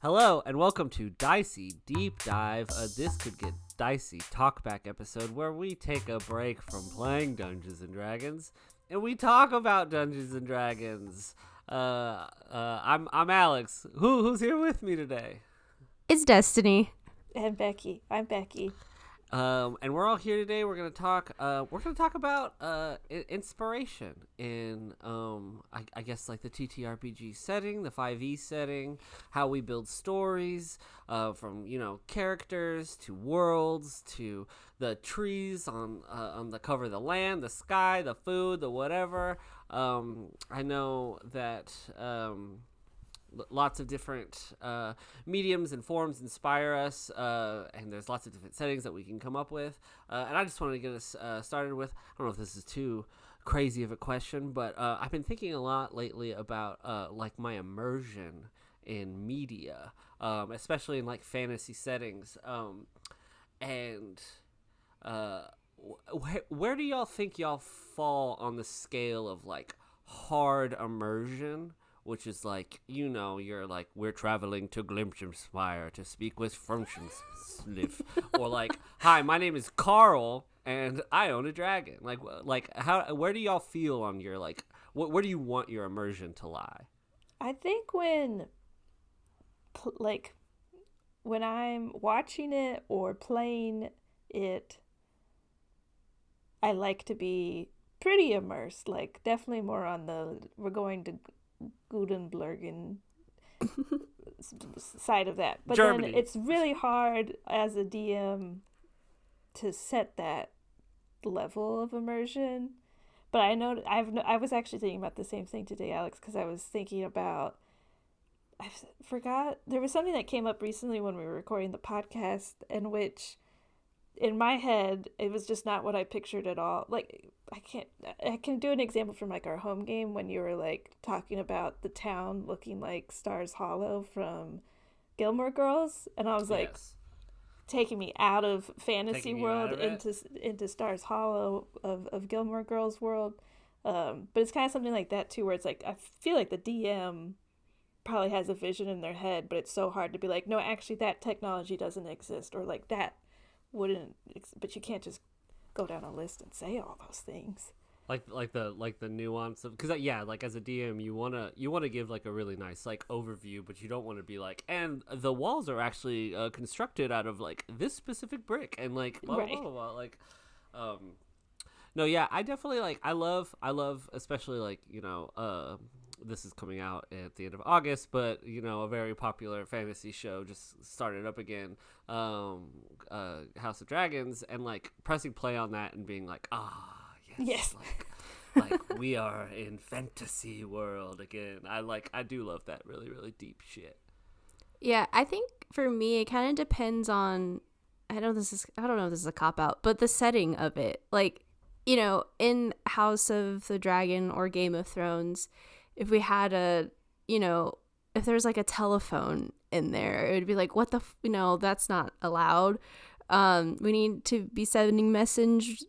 Hello and welcome to Dicey Deep Dive, a This Could Get Dicey talkback episode where we take a break from playing Dungeons and Dragons and we talk about Dungeons and Dragons. I'm Alex. Who's here with me today? It's Destiny. And Becky. I'm Becky. And we're all here today. We're gonna talk about inspiration in I guess like the TTRPG setting, the 5e setting, how we build stories, from characters to worlds to the trees on the cover of the land, the sky, the food, the whatever. I know that lots of different mediums and forms inspire us, and there's lots of different settings that we can come up with. And I just wanted to get us started with, I don't know if this is too crazy of a question, but I've been thinking a lot lately about like my immersion in media, especially in like fantasy settings. And where do y'all think y'all fall on the scale of like hard immersion, which is like, you're like, we're traveling to Glimchenspire to speak with Frumschensliff, or like, hi, my name is Carl and I own a dragon. Like where do y'all feel on your like, where do you want your immersion to lie? I think when I'm watching it or playing it, I like to be pretty immersed, like definitely more on we're going to Gudenblurgen side of that. But Germany. Then it's really hard as a DM to set that level of immersion. But I know I was actually thinking about the same thing today, Alex, because I was thinking about, I forgot, there was something that came up recently when we were recording the podcast in which, in my head, it was just not what I pictured at all. Like, I can do an example from like our home game when you were like talking about the town looking like Stars Hollow from Gilmore Girls, and I was like, taking me out of fantasy world into Stars Hollow of Gilmore Girls world. But it's kind of something like that too, where it's like I feel like the DM probably has a vision in their head, but it's so hard to be like, no, actually that technology doesn't exist, or like that wouldn't, but you can't just go down a list and say all those things. Like the nuance of, because like as a DM you wanna give like a really nice like overview, but you don't want to be like, and the walls are actually constructed out of like this specific brick and like blah, blah, blah, blah, like no, yeah, I definitely like I love especially like this is coming out at the end of August, but a very popular fantasy show just started up again, House of Dragons, and like pressing play on that and being like, yes. like we are in fantasy world again. I do love that really, really deep shit. Yeah, I think for me it kind of depends on, I don't know if this is a cop out, but the setting of it. Like, in House of the Dragon or Game of Thrones, if we had if there's like a telephone in there, it would be like, what the that's not allowed. We need to be sending message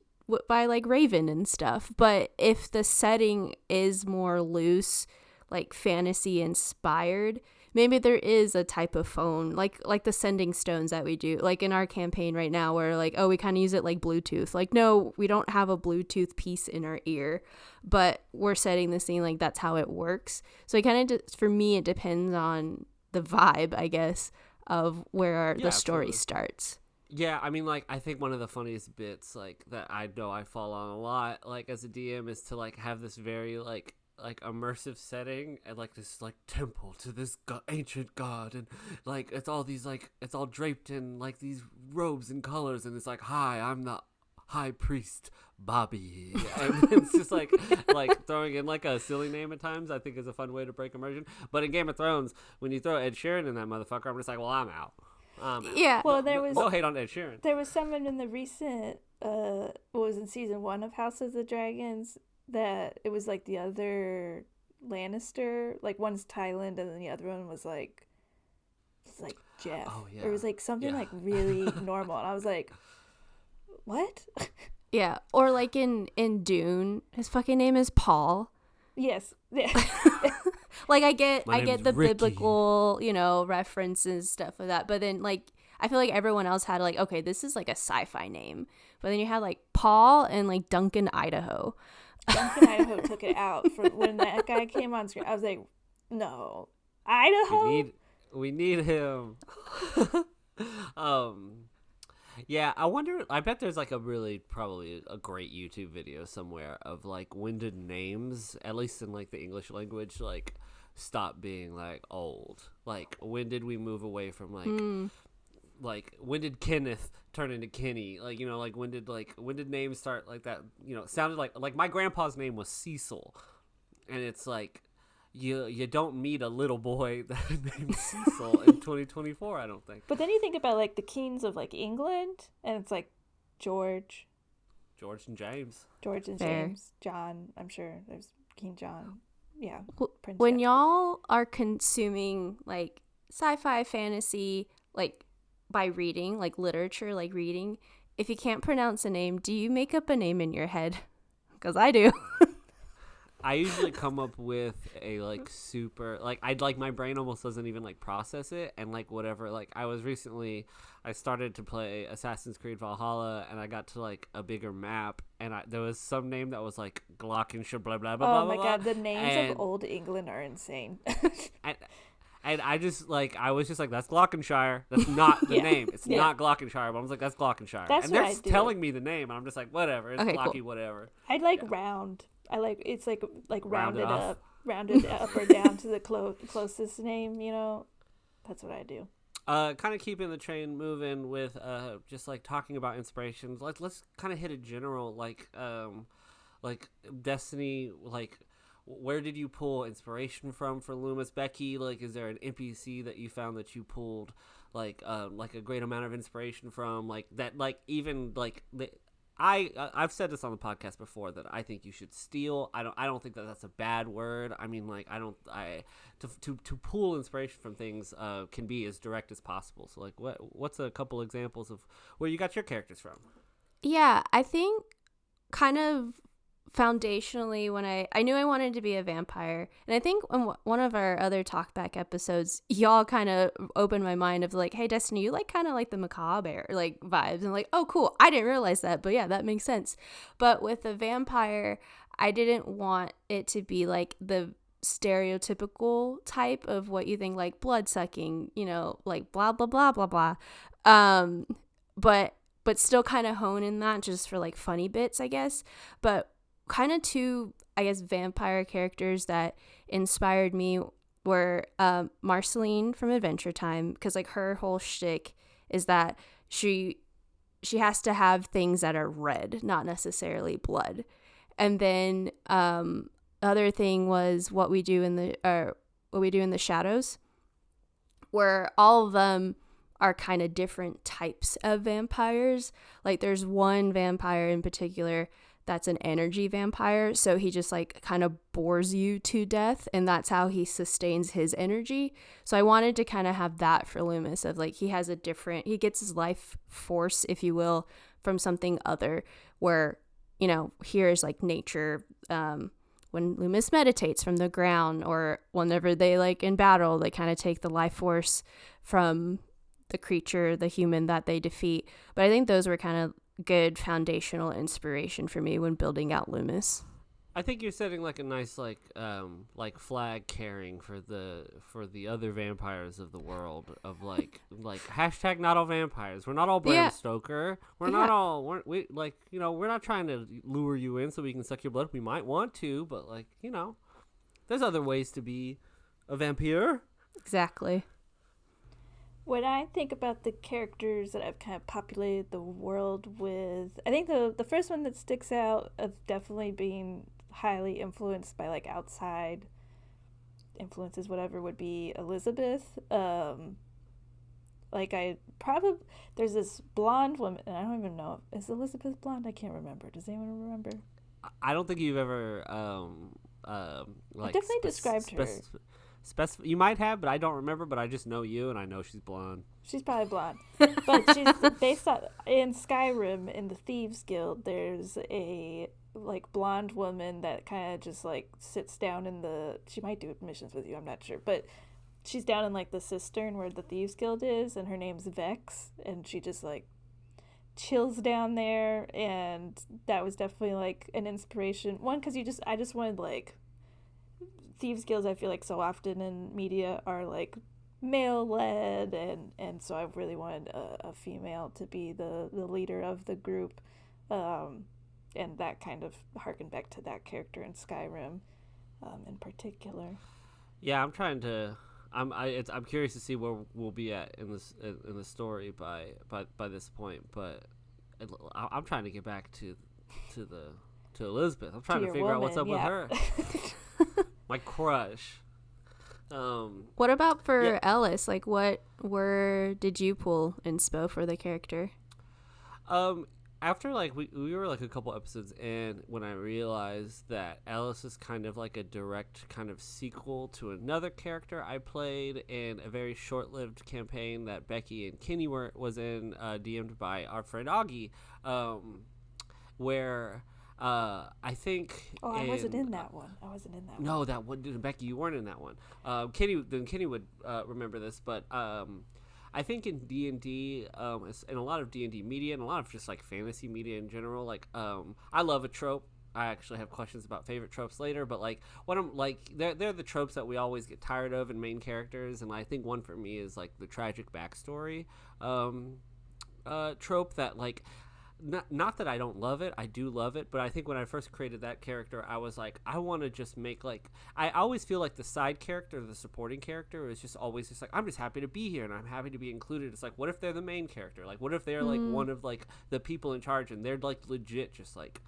by like Raven and stuff. But if the setting is more loose, like fantasy inspired, maybe there is a type of phone like the sending stones that we do like in our campaign right now, where like, we kind of use it like Bluetooth. Like, no, we don't have a Bluetooth piece in our ear, but we're setting the scene like that's how it works. So it kind of for me it depends on the vibe, I guess, of where the story starts. Yeah, I mean, like, I think one of the funniest bits, like, that I know I fall on a lot, like, as a DM, is to, like, have this very, like immersive setting and, like, this, like, temple to this ancient god, and, like, it's all these, like, it's all draped in, like, these robes and colors, and it's like, hi, I'm the high priest Bobby, and it's just, like throwing in, like, a silly name at times, I think is a fun way to break immersion. But in Game of Thrones, when you throw Ed Sheeran in that motherfucker, I'm just like, well, I'm out. Yeah. Well, there was no hate on Ed Sheeran. There was someone in the recent what was in season 1 of House of the Dragons that it was like the other Lannister, like one's Thailand and then the other one was like Jeff. Oh yeah. Or it was like something like really normal, and I was like, what? Yeah. Or like in Dune, his fucking name is Paul. Yes. Yeah. Like I get the Ricky. biblical, references, stuff of that. But then like I feel like everyone else had like, okay, this is like a sci-fi name. But then you had like Paul and like Duncan, Idaho. Duncan, Idaho took it out for when that guy came on screen. I was like, no, Idaho. We need him. Yeah, I wonder. I bet there's like probably a great YouTube video somewhere of like when did names, at least in like the English language, like stop being like old. Like when did we move away from like when did Kenneth turn into Kenny? Like like when did names start like that? It sounded like my grandpa's name was Cecil, and it's like. You don't meet a little boy named Cecil in 2024, I don't think. But then you think about like the kings of like England, and it's like George and James, John. I'm sure there's King John. Yeah. Prince when John. Y'all are consuming like sci-fi, fantasy, like by reading, like literature, like reading, if you can't pronounce a name, do you make up a name in your head? Because I do. I usually come up with a like super like I'd like my brain almost doesn't even like process it, and like whatever, like I started to play Assassin's Creed Valhalla, and I got to like a bigger map, and there was some name that was like Glockenshire blah blah blah. Oh blah, my god, the names of old England are insane. And I just like I was just like, that's Glockenshire. That's not the name. It's not Glockenshire. But I was like, that's Glockenshire. That's and they're telling me the name, and I'm just like, whatever. It's Glocky, cool. Whatever. I'd like round. I like it's like rounded up or down to the closest name. That's what I do. Kind of keeping the train moving with just like talking about inspirations. Let's kind of hit a general like Destiny, like. Where did you pull inspiration from for Loomis? Becky, like, is there an NPC that you found that you pulled like a great amount of inspiration from, like that, like even like I've said this on the podcast before that I think you should steal. I don't think that that's a bad word. I mean, like to pull inspiration from things can be as direct as possible. So like what's a couple examples of where you got your characters from? Yeah, I think kind of foundationally when I knew I wanted to be a vampire, and I think on one of our other talkback episodes y'all kind of opened my mind of like, hey Destiny, you like kind of like the macabre like vibes, and like, oh cool, I didn't realize that, but yeah, that makes sense. But with the vampire, I didn't want it to be like the stereotypical type of what you think, like blood sucking, like blah blah blah blah blah, but still kind of hone in that just for like funny bits, I guess. But kind of two, I guess, vampire characters that inspired me were Marceline from Adventure Time, because like her whole shtick is that she has to have things that are red, not necessarily blood. And then the other thing was what we do in the shadows, where all of them are kind of different types of vampires. Like there's one vampire in particular that's an energy vampire, so he just like kind of bores you to death, and that's how he sustains his energy. So I wanted to kind of have that for Loomis, of like he gets his life force, if you will, from something other, where here's like nature, when Loomis meditates from the ground, or whenever they like in battle, they kind of take the life force from the creature, the human that they defeat. But I think those were kind of good foundational inspiration for me when building out Loomis. I think you're setting like a nice like flag carrying for the other vampires of the world, of like hashtag not all vampires. We're not all Bram Stoker. We're not trying to lure you in so we can suck your blood. We might want to, but like, there's other ways to be a vampire. Exactly. When I think about the characters that I've kind of populated the world with, I think the first one that sticks out of definitely being highly influenced by like outside influences, whatever, would be Elizabeth. There's this blonde woman, and I don't even know, is Elizabeth blonde? I can't remember. Does anyone remember? I don't think you've ever I definitely described her. You might have, but I don't remember. But I just know you, and I know she's blonde. She's probably blonde, but she's based on in Skyrim in the Thieves Guild. There's a like blonde woman that kind of just like sits down in the, she might do missions with you, I'm not sure, but she's down in like the cistern where the Thieves Guild is, and her name's Vex, and she just like chills down there. And that was definitely like an inspiration, one because I just wanted like, Thieves Guilds I feel like so often in media are like male led, and so I really wanted a female to be the leader of the group, and that kind of harkened back to that character in Skyrim, in particular. Yeah, I'm curious to see where we'll be at in the story by this point, but I'm trying to get back to Elizabeth. I'm trying to figure out what's up with her. My crush. What about for Ellis? Like, where did you pull inspo for the character? After like we were like a couple episodes in, when I realized that Ellis is kind of like a direct kind of sequel to another character I played in a very short-lived campaign that Becky and Kenny was in, DM'd by our friend Augie, where I think. Oh, I wasn't in that one. No, that one. Becky, you weren't in that one. Kenny would remember this, but I think in D&D, in a lot of D&D media and a lot of just like fantasy media in general, like I love a trope. I actually have questions about favorite tropes later, but like what I'm like, they're the tropes that we always get tired of in main characters, and I think one for me is like the tragic backstory trope that like. Not that I don't love it, I do love it, but I think when I first created that character, I was like, I want to just make like, I always feel like the side character, the supporting character is just always just like, I'm just happy to be here and I'm happy to be included. It's like, what if they're the main character? Like, what if they're like one of like the people in charge and they're like legit just like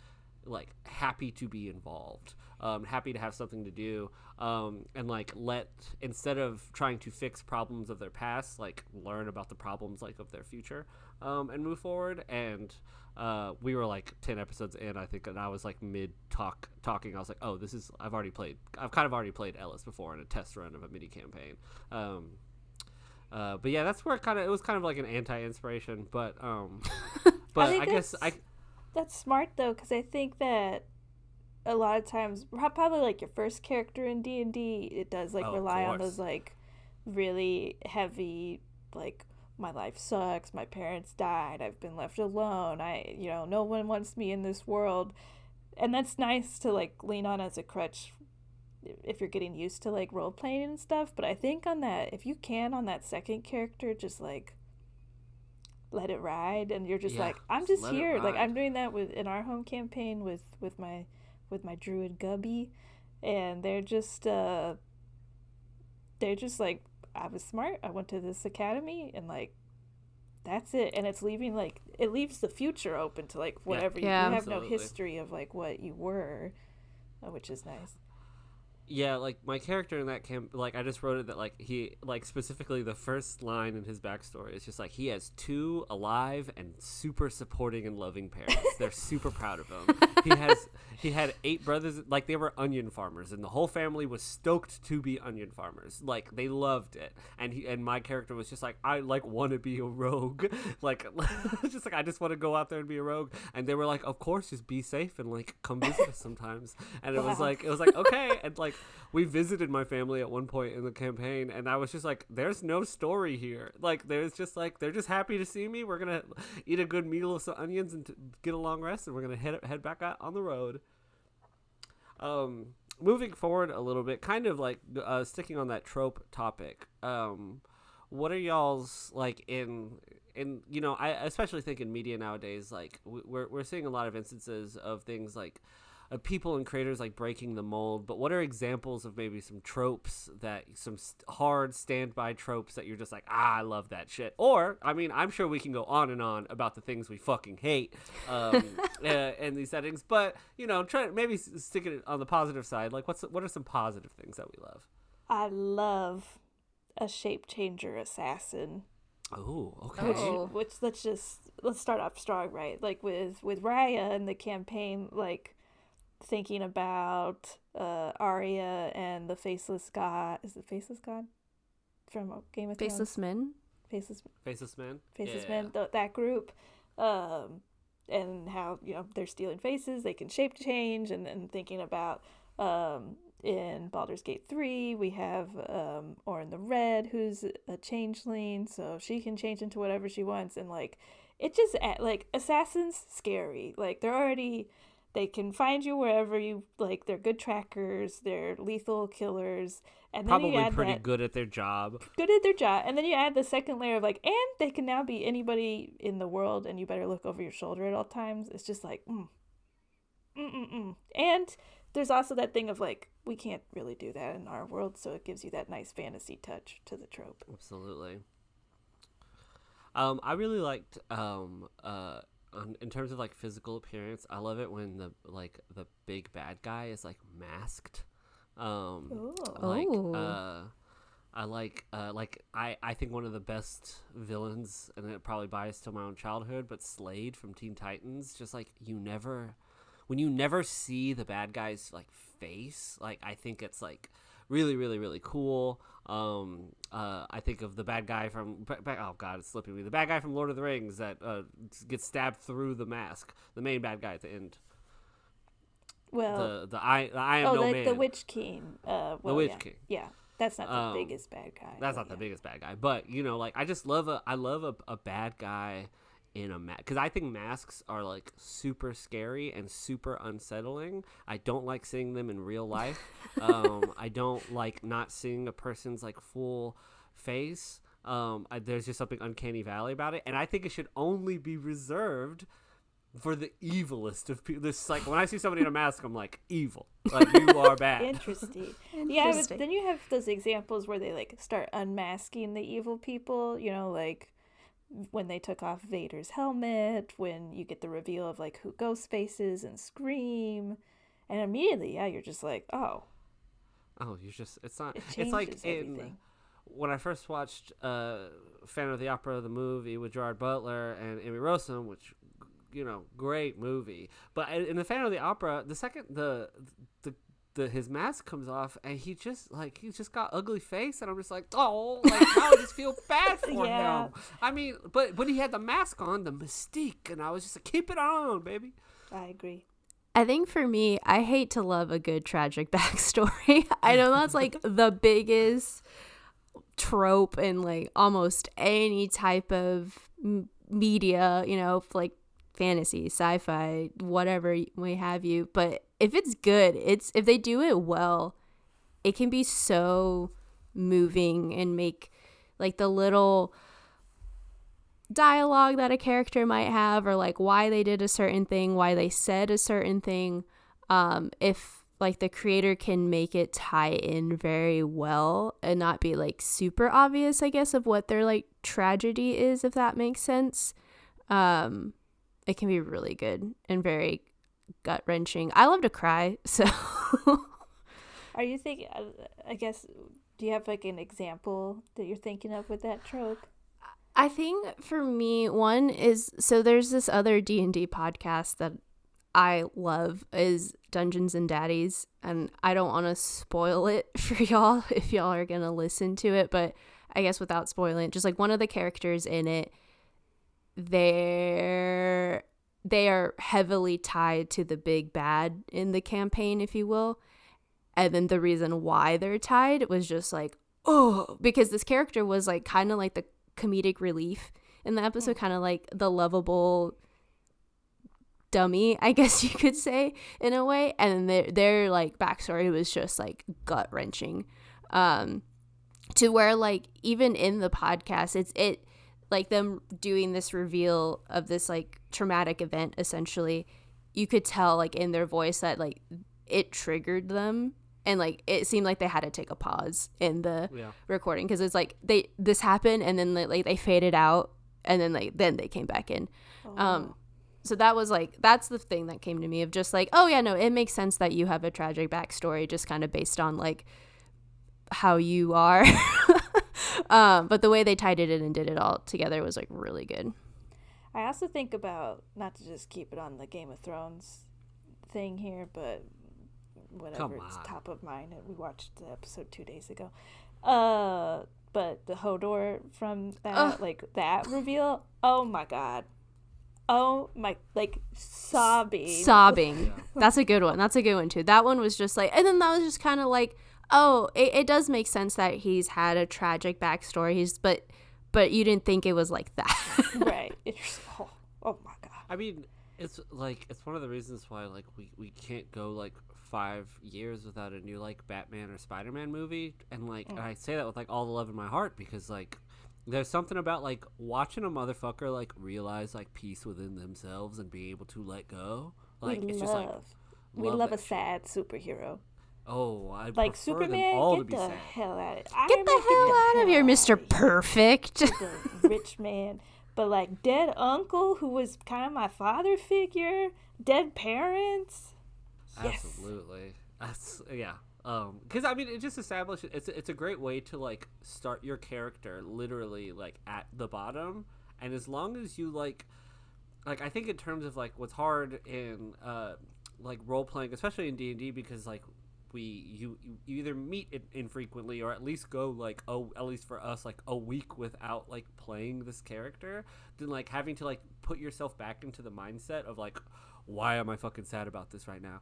happy to be involved, happy to have something to do, and like instead of trying to fix problems of their past, like learn about the problems like of their future, and move forward. And we were like 10 episodes in, I think, and I was like mid talking. I was like, oh, I've kind of already played Ellis before in a test run of a mini campaign. But yeah, that's where it was kind of like an anti-inspiration, but I guess that's smart though, because I think that a lot of times, probably like your first character in D&D, it does like rely on those like really heavy, like, my life sucks, my parents died, I've been left alone, no one wants me in this world. And that's nice to like lean on as a crutch if you're getting used to like role playing and stuff. But I think on that second character, just like let it ride, and you're just like, I'm just here. Like I'm doing that in our home campaign with my druid Gubby, and they're just like, I was smart, I went to this academy, and like that's it. And it leaves the future open to like whatever you have. Absolutely. No history of like what you were, which is nice. Yeah, like my character in that camp, like I just wrote it that like he, like specifically the first line in his backstory is just like he has 2 alive and super supporting and loving parents. They're super proud of him. He had 8 brothers, like they were onion farmers, and the whole family was stoked to be onion farmers. Like they loved it. And my character was just like, I like want to be a rogue. Like just like I just want to go out there and be a rogue. And they were like, of course, just be safe and like come visit us sometimes. And it was like okay. And like we visited my family at one point in the campaign, and I was just like, there's no story here. Like there's just like, they're just happy to see me. We're gonna eat a good meal of some onions and get a long rest, and we're gonna head back out on the road. Moving forward a little bit, kind of like sticking on that trope topic, what are y'all's like in I especially think in media nowadays, like we're seeing a lot of instances of things like people and creators like breaking the mold, but what are examples of maybe some tropes, some hard standby tropes that you're just like, I love that shit? Or, I mean, I'm sure we can go on and on about the things we fucking hate in these settings, but try maybe stick it on the positive side. Like what are some positive things that we love? I love a shape changer assassin. Oh, okay. Which let's start off strong, right? Like with Raya in the campaign, like thinking about Arya and the Faceless God. Is it Faceless God from Game of Thrones? Faceless Men. Faceless Men. Faceless Men. That group. and how, you know, they're stealing faces, they can shape change, and thinking about in Baldur's Gate 3 we have Orin the Red, who's a changeling, so she can change into whatever she wants. And like, it just, like, assassins scary, like they can find you wherever you like. They're good trackers, they're lethal killers, and then probably pretty good at their job. And then you add the second layer of like, and they can now be anybody in the world, and you better look over your shoulder at all times. It's just like, And there's also that thing of like, we can't really do that in our world, so it gives you that nice fantasy touch to the trope. Absolutely. I really liked in terms of like physical appearance, I love it when the big bad guy is like masked. I think one of the best villains, and it probably biased to my own childhood, but Slade from Teen Titans, just like when you never see the bad guy's like face, like I think it's like really, really, really cool. I think of the bad guy from oh god, it's slipping me. The bad guy from Lord of the Rings that gets stabbed through the mask. The main bad guy at the end. Well, the I am no man. The Witch King. The Witch King. Yeah, that's not the biggest bad guy. That's not the biggest bad guy, but you know, like I love a bad guy in a mask, because I think masks are like super scary and super unsettling. I don't like seeing them in real life. I don't like not seeing a person's like full face. There's just something uncanny valley about it, and I think it should only be reserved for the evilest of people. This, like, when I see somebody in a mask, I'm like, evil, like you are bad. Interesting. Yeah, but then you have those examples where they like start unmasking the evil people, you know, like when they took off Vader's helmet, when you get the reveal of like who Ghostface is and Scream, and immediately, yeah, you're just like, oh, you're just, it's not, it's like everything. When I first watched Phantom of the Opera, the movie with Gerard Butler and Amy Rossum, which, you know, great movie, but in the Phantom of the Opera, the second his mask comes off and he's just got ugly face, and I'm just like, oh, like now I just feel bad for him. I mean, but when he had the mask on, the mystique, and I was just like, keep it on, baby. I agree. I think for me, I hate to love a good tragic backstory. I know that's like the biggest trope in like almost any type of media, you know, like fantasy, sci-fi, whatever may have you, but if it's good, if they do it well, it can be so moving and make like the little dialogue that a character might have, or like why they did a certain thing, why they said a certain thing, if like the creator can make it tie in very well and not be like super obvious, I guess, of what their like tragedy is, if that makes sense. It can be really good and very gut-wrenching. I love to cry, so. Are you thinking, I guess, do you have like an example that you're thinking of with that trope? I think for me, one is, so there's this other D&D podcast that I love, is Dungeons and Daddies, and I don't want to spoil it for y'all if y'all are going to listen to it, but I guess without spoiling it, just like one of the characters in it, they are heavily tied to the big bad in the campaign, if you will. And then the reason why they're tied was just like, oh, because this character was like kind of like the comedic relief in the episode, kind of like the lovable dummy, I guess you could say, in a way. And their like backstory was just like gut wrenching, to where like even in the podcast, it's like them doing this reveal of this like traumatic event, essentially, you could tell like in their voice that like it triggered them, and like it seemed like they had to take a pause in the recording, because it's like this happened and then like they faded out and then they came back in. So that was like, that's the thing that came to me of just like, oh yeah, no, it makes sense that you have a tragic backstory just kind of based on like how you are. But the way they tied it in and did it all together was like really good. I also think about, not to just keep it on the Game of Thrones thing here, but whatever, it's top of mind. We watched the episode 2 days ago. But the Hodor from that, like that reveal, oh my god. Oh my, like sobbing. Yeah. That's a good one too. That one was just like, and then that was just kind of like, oh, it does make sense that he's had a tragic backstory. But you didn't think it was like that. Right. Oh my God. I mean, it's like, it's one of the reasons why like we can't go like 5 years without a new like Batman or Spider-Man movie, and like and I say that with like all the love in my heart, because like there's something about like watching a motherfucker like realize like peace within themselves and being able to let go. Like we love a sad superhero. Oh, I like prefer Superman. them all get to be the sad. hell out of it. Get the hell out of here, Mr. Perfect. The rich man. But like dead uncle, who was kind of my father figure. Dead parents. Absolutely. That's because I mean, it just establishes it's a great way to like start your character literally like at the bottom, and as long as you like I think in terms of like what's hard in like role playing, especially in D&D, because like you either meet it infrequently, or at least go like at least for us like a week without like playing this character, then like having to like put yourself back into the mindset of like, why am I fucking sad about this right now?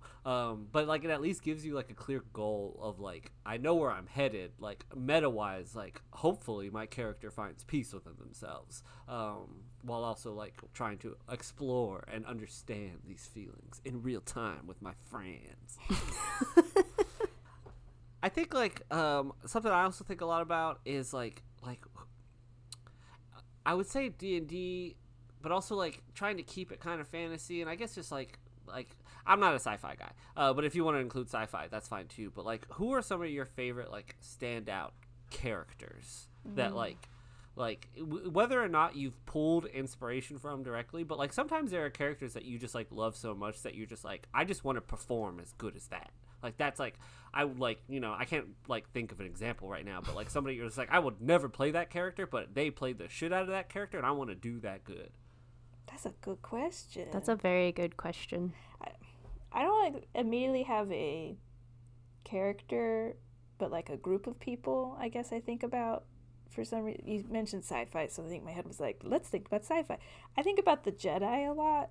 But like it at least gives you like a clear goal of like, I know where I'm headed, like meta wise, like hopefully my character finds peace within themselves, while also like trying to explore and understand these feelings in real time with my friends. I think like something I also think a lot about is like I would say D&D, but also like trying to keep it kind of fantasy, and I guess just like I'm not a sci-fi guy, but if you want to include sci-fi, that's fine too. But like, who are some of your favorite like standout characters that like whether or not you've pulled inspiration from directly, but like sometimes there are characters that you just like love so much that you're just like, I just want to perform as good as that. Like that's like, I would like, you know, I can't like think of an example right now, but like somebody you're just like, I would never play that character, but they played the shit out of that character, and I want to do that good. That's a good question. That's a very good question. I don't like immediately have a character, but like a group of people, I guess I think about. For some reason, you mentioned sci-fi, so I think my head was like, let's think about sci-fi. I think about the Jedi a lot.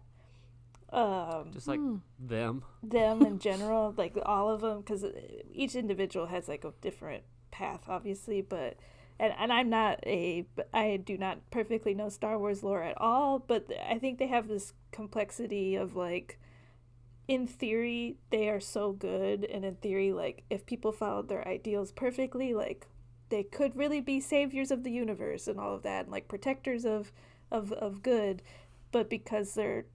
Just like them in general, like all of them, because each individual has like a different path, obviously, but and I do not perfectly know Star Wars lore at all, but I think they have this complexity of like, in theory they are so good, and in theory like if people followed their ideals perfectly, like they could really be saviors of the universe and all of that, and like protectors of good, but because they're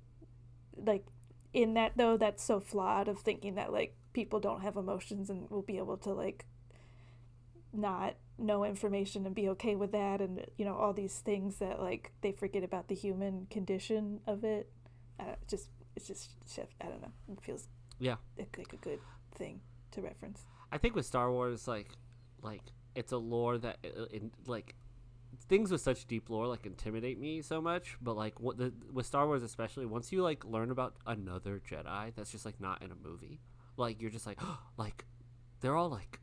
like in that though, that's so flawed of thinking that like people don't have emotions and will be able to like not know information and be okay with that, and you know, all these things that like they forget about the human condition of it. It's just I don't know, it feels like a good thing to reference. I think with Star Wars, like it's a lore that like things with such deep lore like intimidate me so much, but like with Star Wars especially, once you like learn about another Jedi that's just like not in a movie, like you're just like, oh, like they're all like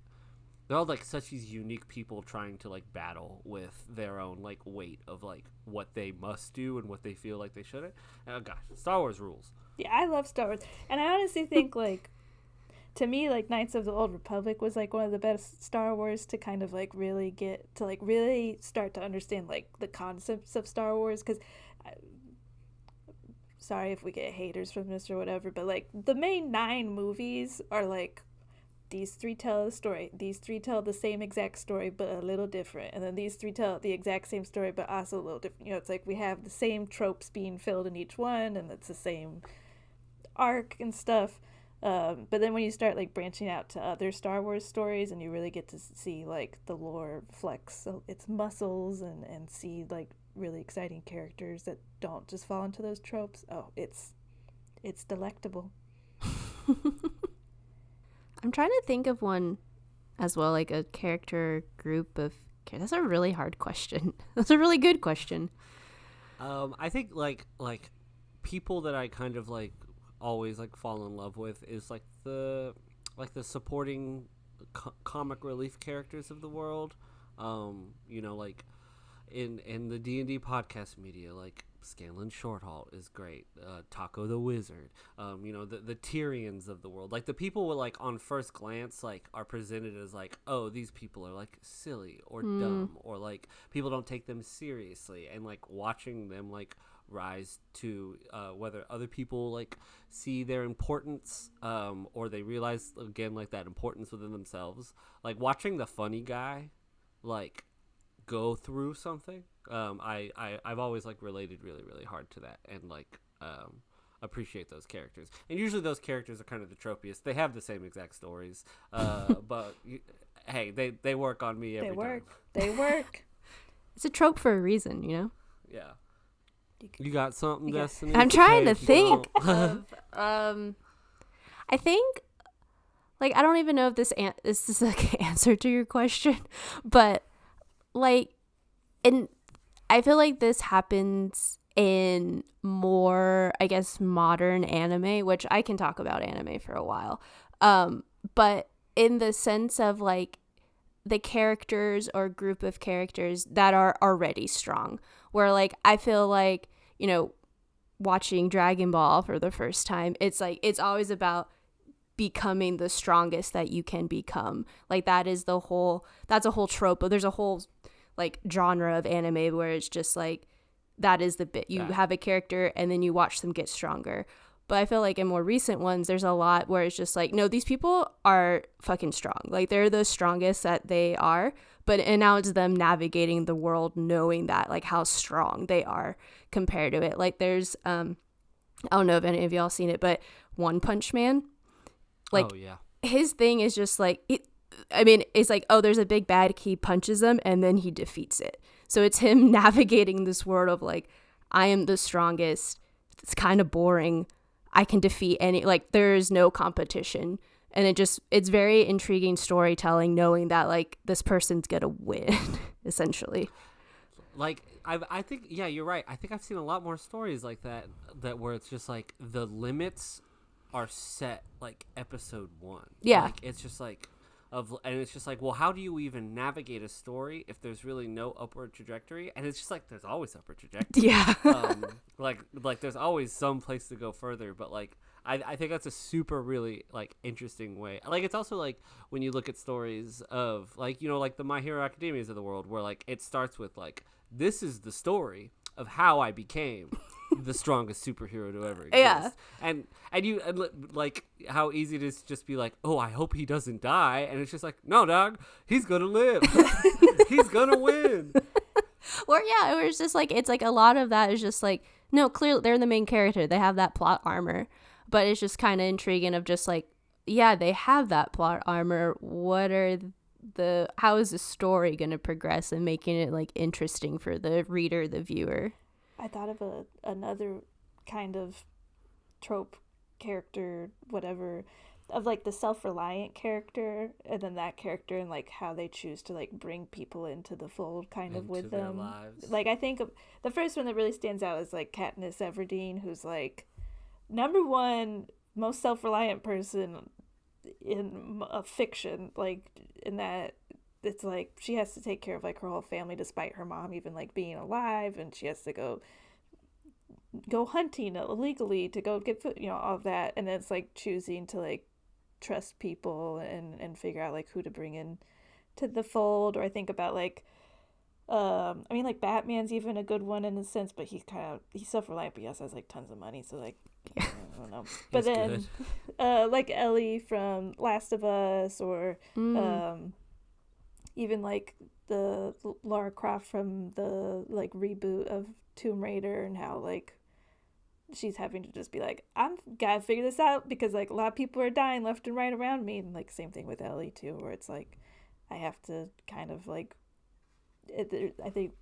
such these unique people trying to like battle with their own like weight of like what they must do and what they feel like they shouldn't. Oh gosh, Star Wars rules. Yeah, I love Star Wars, and I honestly think like, to me, like Knights of the Old Republic was like one of the best Star Wars to kind of like really get to like really start to understand like the concepts of Star Wars, because sorry if we get haters from this or whatever, but like the main 9 movies are like, these 3 tell a story, these 3 tell the same exact story but a little different, and then these 3 tell the exact same story but also a little different. You know, it's like we have the same tropes being filled in each one, and it's the same arc and stuff. But then when you start like branching out to other Star Wars stories, and you really get to see like the lore flex its muscles and see like really exciting characters that don't just fall into those tropes, it's delectable. I'm trying to think of one as well, like a character group of. That's a really hard question. That's a really good question. I think like people that I kind of like always like fall in love with is like the supporting comic relief characters of the world. You know, like in the D&D podcast media, like Scanlan Shorthalt is great. Taco the Wizard. The Tyrians of the world. Like, the people with, like, on first glance, like, are presented as, like, oh, these people are, like, silly or dumb, or, like, people don't take them seriously. And, like, watching them, like, rise to whether other people, like, see their importance, or they realize, again, like, that importance within themselves. Like, watching the funny guy, like, go through something. I've always, like, related really, really hard to that, and, like, appreciate those characters. And usually those characters are kind of the tropiest. They have the same exact stories, but hey, they work on me every time. They work. It's a trope for a reason, you know? Yeah. You got something, Destiny? I'm trying to think of, I think, like, I don't even know if this is like an answer to your question, but, like, I feel like this happens in more, I guess, modern anime, which I can talk about anime for a while. But in the sense of, like, the characters or group of characters that are already strong, where, like, I feel like, you know, watching Dragon Ball for the first time, it's like, it's always about becoming the strongest that you can become. Like, that's a whole trope, but there's a whole, like, genre of anime where it's just like, that is the bit. You have a character and then you watch them get stronger. But I feel like in more recent ones, there's a lot where it's just like, no, these people are fucking strong. Like, they're the strongest that they are. And now it's them navigating the world knowing that, like, how strong they are compared to it. Like, there's, I don't know if any of y'all seen it, but One Punch Man. Like, oh, yeah. His thing is just like, it's like, oh, there's a big bad, he punches him and then he defeats it. So it's him navigating this world of, like, I am the strongest. It's kind of boring. I can defeat any, like, there's no competition. And it's very intriguing storytelling, knowing that, like, this person's gonna win, essentially. Like, I think, yeah, you're right. I think I've seen a lot more stories like that where it's just like the limits are set, like, episode 1. Yeah. Like, it's just like, and it's just like, well, how do you even navigate a story if there's really no upward trajectory? And it's just like, there's always upward trajectory. Yeah. like there's always some place to go further, but, like, I think that's a super really, like, interesting way. Like, it's also like when you look at stories of, like, you know, like the My Hero Academias of the world, where, like, it starts with, like, this is the story of how I became the strongest superhero to ever exist. Yeah. And like, how easy it is to just be like, oh, I hope he doesn't die. And it's just like, no, dog, he's gonna live. He's gonna win. Or, yeah, it was just like, it's like a lot of that is just like, no, clearly they're the main character. They have that plot armor. But it's just kind of intriguing of just like, yeah, they have that plot armor. How is the story going to progress and making it, like, interesting for the reader, the viewer? I thought of another kind of trope character, whatever, of, like, the self-reliant character, and then that character and, like, how they choose to, like, bring people into the fold kind of with them. Lives. Like, I think the first one that really stands out is, like, Katniss Everdeen, who's, like, number one most self-reliant person in a fiction, like, in that it's like she has to take care of, like, her whole family despite her mom even, like, being alive, and she has to go hunting illegally to go get food, you know, all of that. And then it's like choosing to, like, trust people and figure out, like, who to bring in to the fold. Or I think about, like, I mean, like, Batman's even a good one in a sense, but he's self-reliant, but he also has, like, tons of money, so, like, I don't know. But then like Ellie from Last of Us, or even, like, the Lara Croft from the, like, reboot of Tomb Raider, and how, like, she's having to just be like, I'm gotta figure this out because, like, a lot of people are dying left and right around me. And, like, same thing with Ellie too, where it's like I have to kind of, like, I think,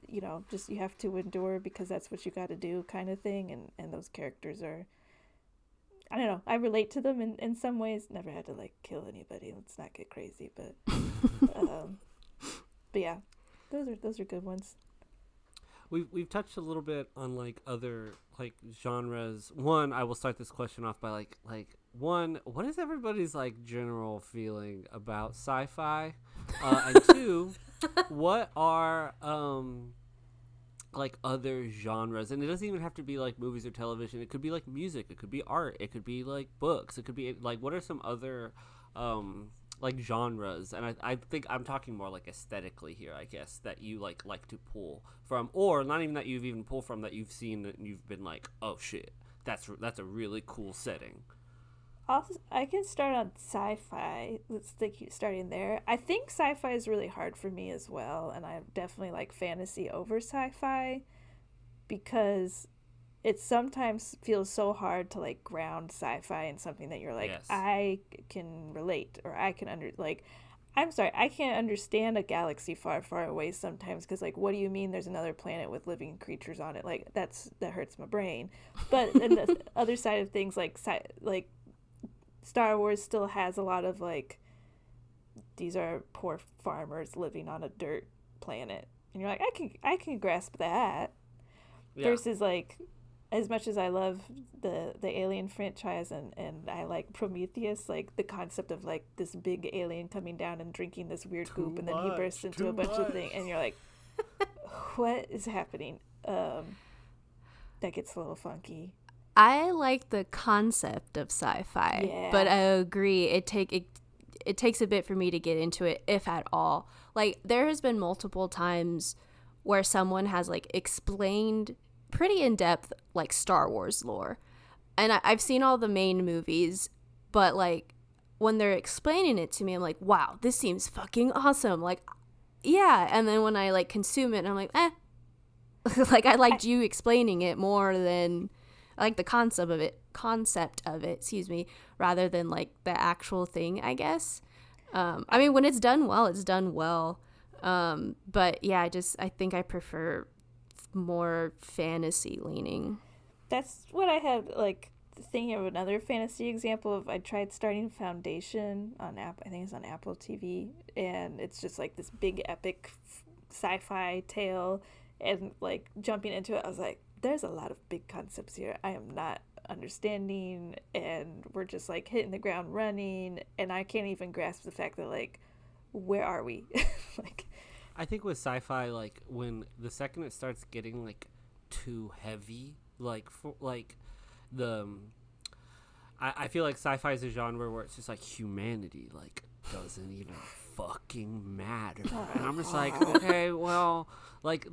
you know, just you have to endure because that's what you got to do, kind of thing. And those characters are, I don't know, I relate to them in some ways. Never had to, like, kill anybody. Let's not get crazy, but yeah, those are good ones. We've touched a little bit on, like, other, like, genres. One, I will start this question off by like one, what is everybody's, like, general feeling about sci-fi? And two, what are like other genres, and it doesn't even have to be like movies or television. It could be like music, it could be art, it could be like books, it could be like, what are some other like genres? And I think I'm talking more like aesthetically here, I guess, that you like to pull from, or not even that you've even pulled from, that you've seen and you've been like, oh shit, that's a really cool setting. I can start on sci-fi. Let's keep starting there. I think sci-fi is really hard for me as well, and I definitely like fantasy over sci-fi because it sometimes feels so hard to like ground sci-fi in something that you're like, yes, I can relate, or I can I'm sorry, I can't understand a galaxy far, far away sometimes, because like, what do you mean there's another planet with living creatures on it? Like that hurts my brain. But and the other side of things, like Star Wars still has a lot of like, these are poor farmers living on a dirt planet, and you're like, I can grasp that. Yeah. Versus like, as much as I love the Alien franchise and I like Prometheus, like the concept of like this big alien coming down and drinking this weird goop, and then he bursts into a bunch of things, and you're like, what is happening? That gets a little funky. I like the concept of sci-fi, yeah, but I agree it takes a bit for me to get into it, if at all. Like there has been multiple times where someone has like explained pretty in depth like Star Wars lore, and I've seen all the main movies, but like when they're explaining it to me, I'm like, wow, this seems fucking awesome. Like, yeah, and then when I like consume it, I'm like, like I liked you explaining it more than. I like the concept of it, excuse me, rather than like the actual thing, I guess. I mean, when it's done well, it's done well. But yeah, I think I prefer more fantasy leaning. That's what I had, like, thinking of another fantasy example of, I tried starting Foundation on I think it's on Apple TV, and it's just like this big epic sci-fi tale, and like jumping into it, I was like, there's a lot of big concepts here I am not understanding, and we're just like hitting the ground running, and I can't even grasp the fact that like, where are we? Like, I think with sci-fi, like when the second it starts getting like too heavy, like for like the I feel like sci-fi is a genre where it's just like humanity like doesn't even fucking matter, and I'm just like, okay, well, like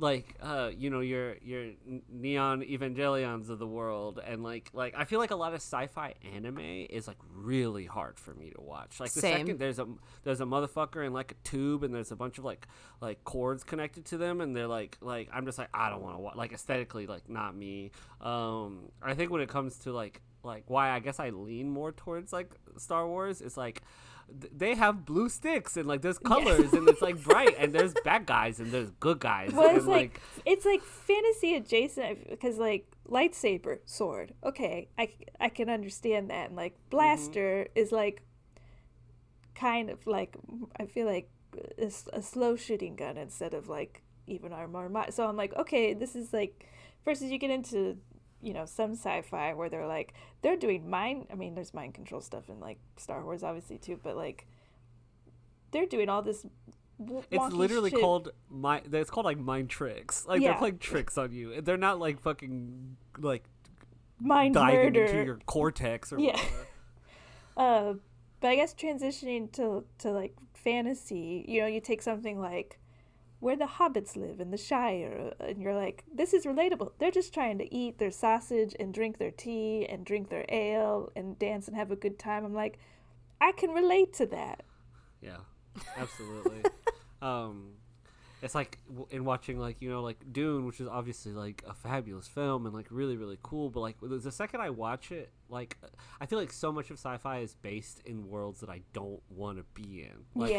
you know, your neon evangelions of the world, and like I feel like a lot of sci-fi anime is like really hard for me to watch. Like the Same. second there's a motherfucker in like a tube, and there's a bunch of like cords connected to them, and they're like I'm just like, I don't want to watch, like aesthetically, like not me. I think when it comes to like why I guess I lean more towards like Star Wars is like they have blue sticks, and like there's colors, and it's like bright, and there's bad guys and there's good guys. Well, it's like it's like fantasy adjacent, because like lightsaber, sword, okay, I can understand that, and like blaster is like kind of like, I feel like a slow shooting gun instead of like even armor. So I'm like, okay, this is like, versus you get into, you know, some sci-fi where they're doing there's mind control stuff in like Star Wars obviously too, but like they're doing all this it's literally shit. It's called like mind tricks. Like they're playing tricks on you. They're not like fucking like mind diving murder into your cortex or whatever. But I guess transitioning to like fantasy, you know, you take something like where the hobbits live in the Shire, and you're like, this is relatable. They're just trying to eat their sausage and drink their tea and drink their ale and dance and have a good time. I'm like, I can relate to that. Yeah, absolutely. It's like in watching, like, you know, like Dune, which is obviously like a fabulous film and like really, really cool, but like the second I watch it, like I feel like so much of sci-fi is based in worlds that I don't want to be in. Like,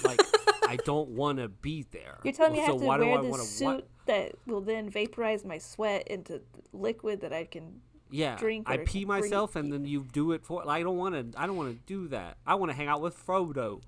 like I don't want to be there. You're telling me I have to wear this suit that will then vaporize my sweat into liquid that I can drink. I pee myself and then you do it for. I don't want to do that. I want to hang out with Frodo.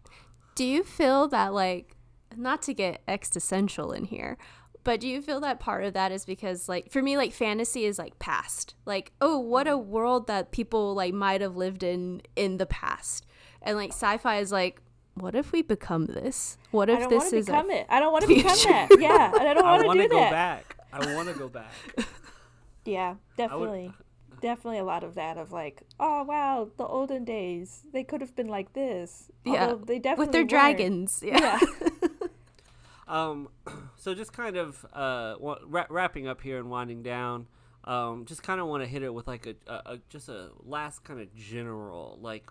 Do you feel that, like, not to get existential in here, but do you feel that part of that is because, like, for me, like, fantasy is like past, like, oh, what a world that people like might have lived in the past, and like sci-fi is like, what if we become this? What if this is it? I don't want to become that. Yeah, and I don't want to do that. I want to go back. Yeah, definitely. Definitely a lot of that of like, oh wow, the olden days, they could have been like this. Yeah, although they definitely with their weren't. dragons. Yeah. So just kind of wrapping up here and winding down. Just kind of want to hit it with like just a last kind of general like.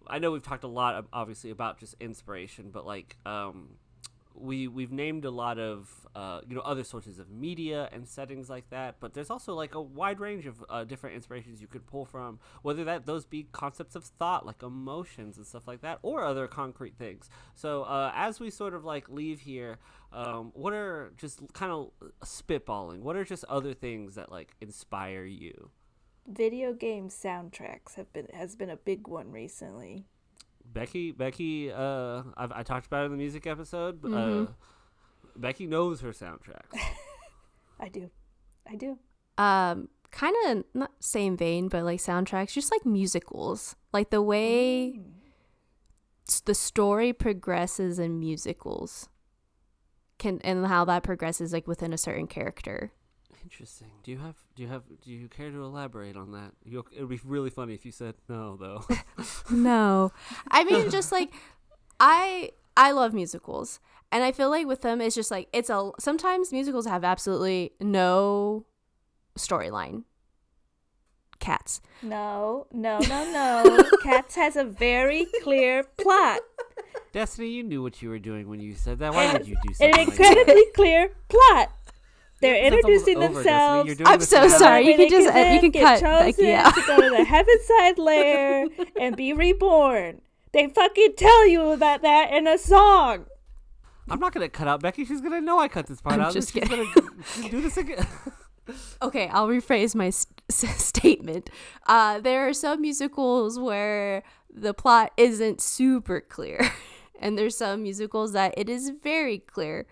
I know we've talked a lot, obviously, about just inspiration, but like we've named a lot of other sources of media and settings like that. But there's also like a wide range of different inspirations you could pull from, whether those be concepts of thought, like emotions and stuff like that, or other concrete things. So as we sort of like leave here, what are just kind of spitballing? What are just other things that like inspire you? Video game soundtracks has been a big one recently. Becky, I talked about it in the music episode. Mm-hmm. Becky knows her soundtracks. I do. Kind of not same vein, but like soundtracks, just like musicals, like the way the story progresses in musicals, and how that progresses like within a certain character. Interesting. Do you care to elaborate on that? It would be really funny if you said no, though. No, I mean, just like I love musicals, and I feel like with them it's just like sometimes musicals have absolutely no storyline. Cats. No. Cats has a very clear plot. Destiny, you knew what you were doing when you said that. Why would you do something an incredibly clear plot. They're introducing themselves. I'm so sorry. You can cut. Chosen to go to the Heavenside lair and be reborn. They fucking tell you about that in a song. I'm not gonna cut out Becky. She's gonna know I cut this part out. Just she's kidding. gonna do this again. Okay, I'll rephrase my statement. There are some musicals where the plot isn't super clear, and there's some musicals that it is very clear.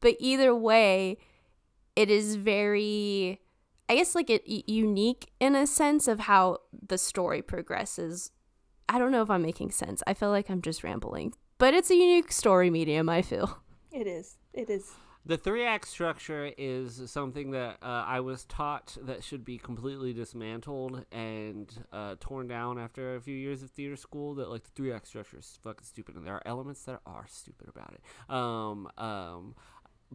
But either way, it is very, I guess, like unique in a sense of how the story progresses. I don't know if I'm making sense. I feel like I'm just rambling. But it's a unique story medium, I feel. It is. The 3-act structure is something that I was taught that should be completely dismantled and torn down after a few years of theater school. That like the 3-act structure is fucking stupid, and there are elements that are stupid about it.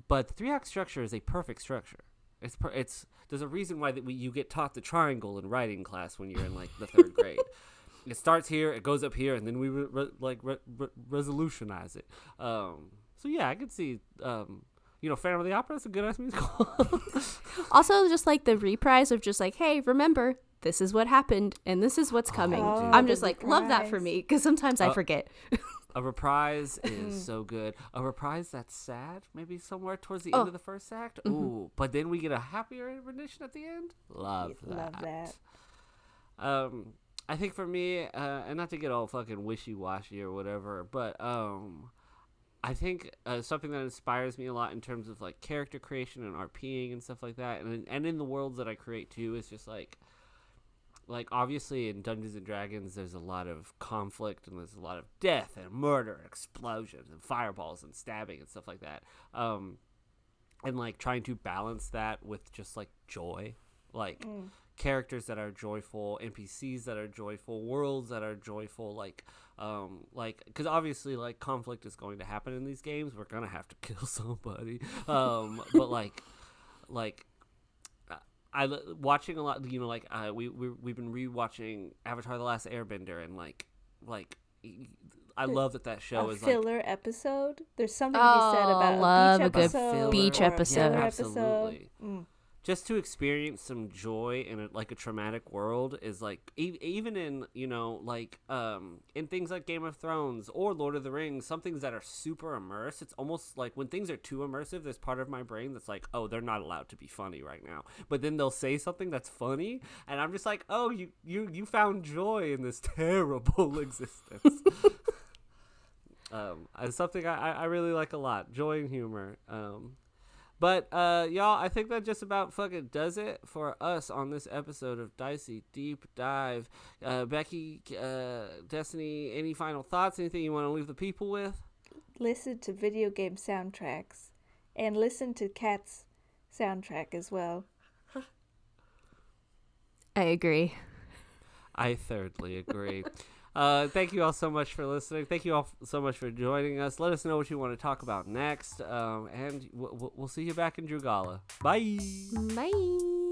But the 3-act structure is a perfect structure. It's there's a reason why you get taught the triangle in writing class when you're in like the 3rd grade. It starts here, it goes up here, and then we resolutionize it. So yeah, I could see. Phantom of the Opera is a good ass musical. Also, just like the reprise of just like, hey, remember, this is what happened and this is what's coming. I'm just like, love that for me, because sometimes I forget. A reprise is so good. A reprise that's sad, maybe somewhere towards the end of the 1st act. Ooh, but then we get a happier rendition at the end. Love that. I think for me, and not to get all fucking wishy-washy or whatever, but I think something that inspires me a lot in terms of like character creation and RPing and stuff like that, and in the worlds that I create too, is just like obviously in Dungeons and Dragons there's a lot of conflict and there's a lot of death and murder and explosions and fireballs and stabbing and stuff like that, and like trying to balance that with just like joy, like characters that are joyful, NPCs that are joyful, worlds that are joyful, like because obviously like conflict is going to happen in these games. We're gonna have to kill somebody, but like I watching a lot, we've been rewatching Avatar: The Last Airbender, and like I love that show is filler like episode. There's something to be said about a beach episode. Beach episode. Absolutely. Just to experience some joy in a traumatic world is like even in in things like Game of Thrones or Lord of the Rings, some things that are super immersed. It's almost like when things are too immersive, there's part of my brain that's like, oh, they're not allowed to be funny right now. But then they'll say something that's funny, and I'm just like, oh, you found joy in this terrible existence. It's something I really like a lot, joy and humor. But y'all, I think that just about fucking does it for us on this episode of Dicey Deep Dive. Becky, Destiny, any final thoughts? Anything you want to leave the people with? Listen to video game soundtracks and listen to Kat's soundtrack as well. I agree. I thirdly agree. Thank you all so much for listening. Thank you all so much for joining us. Let us know what you want to talk about next. And we'll see you back in Drugala. Bye. Bye.